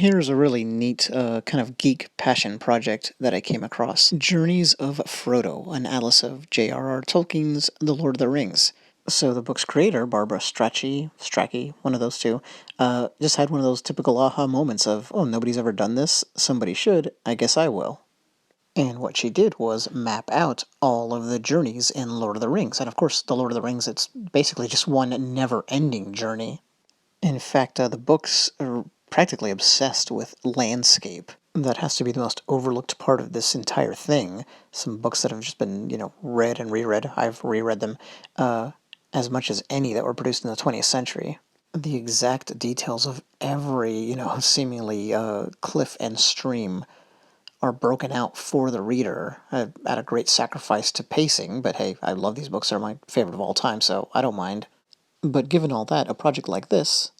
Here's a really neat kind of geek passion project that I came across. Journeys of Frodo, an atlas of J.R.R. Tolkien's The Lord of the Rings. So the book's creator, Barbara Strachey, one of those two, just had one of those typical aha moments of, oh, nobody's ever done this, somebody should, I guess I will. And what she did was map out all of the journeys in Lord of the Rings. And of course, the Lord of the Rings, it's basically just one never-ending journey. In fact, the books are practically obsessed with landscape. That has to be the most overlooked part of this entire thing. Some books that have just been, read and reread. I've reread them as much as any that were produced in the 20th century. The exact details of every, seemingly cliff and stream are broken out for the reader at a great sacrifice to pacing, but hey, I love these books. They're my favorite of all time, so I don't mind. But given all that, a project like this,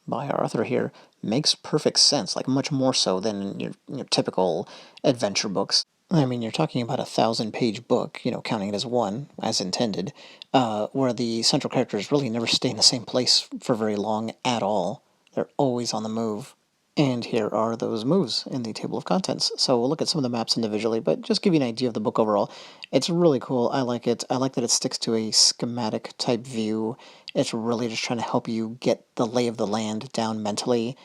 by our author here, makes perfect sense, like much more so than your typical adventure books. I mean, you're talking about a 1,000-page book, counting it as one, as intended, where the central characters really never stay in the same place for very long at all. They're always on the move. And here are those moves in the table of contents. So we'll look at some of the maps individually, but just give you an idea of the book overall. It's really cool. I like it. I like that it sticks to a schematic type view. It's really just trying to help you get the lay of the land down mentally.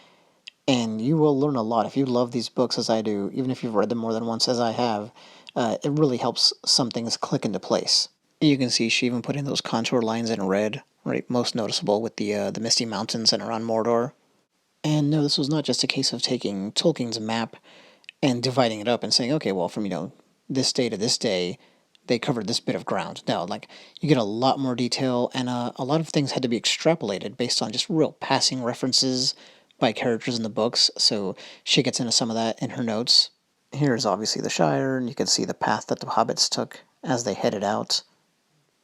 And you will learn a lot. If you love these books as I do, even if you've read them more than once as I have, it really helps some things click into place. You can see she even put in those contour lines in red, right? Most noticeable with the Misty Mountains and around Mordor. And no, this was not just a case of taking Tolkien's map and dividing it up and saying, okay, well, from, this day to this day, they covered this bit of ground. No, like, you get a lot more detail, and a lot of things had to be extrapolated based on just real passing references by characters in the books, so she gets into some of that in her notes. Here's obviously the Shire, and you can see the path that the hobbits took as they headed out.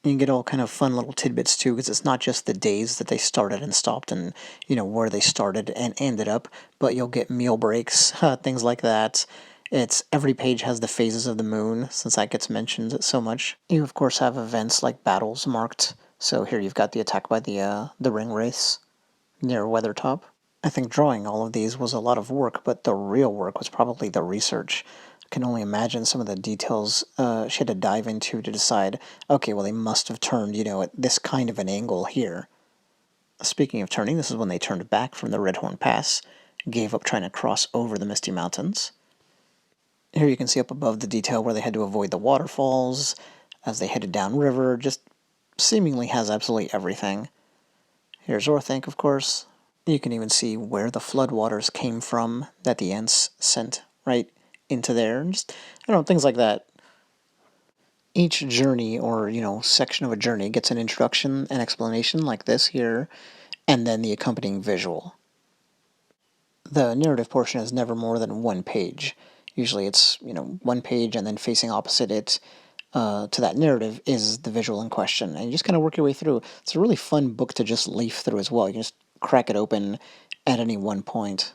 You get all kind of fun little tidbits too, because it's not just the days that they started and stopped and, where they started and ended up, but you'll get meal breaks, things like that. It's every page has the phases of the moon, since that gets mentioned so much. You, of course, have events like battles marked. So here you've got the attack by the ring wraiths near Weathertop. I think drawing all of these was a lot of work, but the real work was probably the research. I can only imagine some of the details she had to dive into to decide, okay, well, they must have turned, at this kind of an angle here. Speaking of turning, this is when they turned back from the Redhorn Pass, gave up trying to cross over the Misty Mountains. Here you can see up above the detail where they had to avoid the waterfalls as they headed downriver, just seemingly has absolutely everything. Here's Orthanc, of course. You can even see where the floodwaters came from that the Ents sent right into there, and just, things like that. Each journey or, section of a journey gets an introduction and explanation like this here, and then the accompanying visual. The narrative portion is never more than one page. Usually it's, one page and then facing opposite it to that narrative is the visual in question. And you just kind of work your way through. It's a really fun book to just leaf through as well. You can just crack it open at any one point.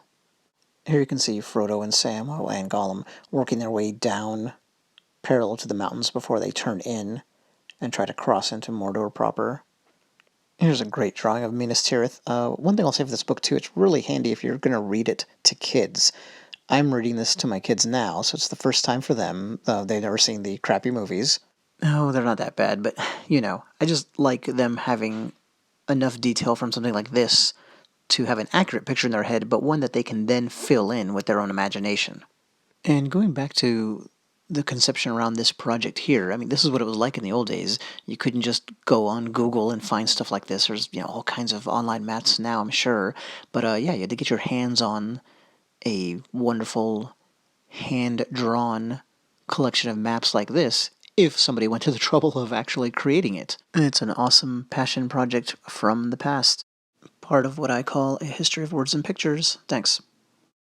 Here you can see Frodo and Sam and Gollum working their way down parallel to the mountains before they turn in and try to cross into Mordor proper. Here's a great drawing of Minas Tirith. One thing I'll say for this book, too, it's really handy if you're going to read it to kids. I'm reading this to my kids now, so it's the first time for them. They've never seen the crappy movies. No, they're not that bad, but, I just like them having enough detail from something like this to have an accurate picture in their head, but one that they can then fill in with their own imagination. And going back to the conception around this project here, I mean, this is what it was like in the old days. You couldn't just go on Google and find stuff like this. There's, all kinds of online maps now, I'm sure. But, yeah, you had to get your hands on a wonderful hand-drawn collection of maps like this if somebody went to the trouble of actually creating it. It's an awesome passion project from the past. Part of what I call a history of words and pictures. Thanks.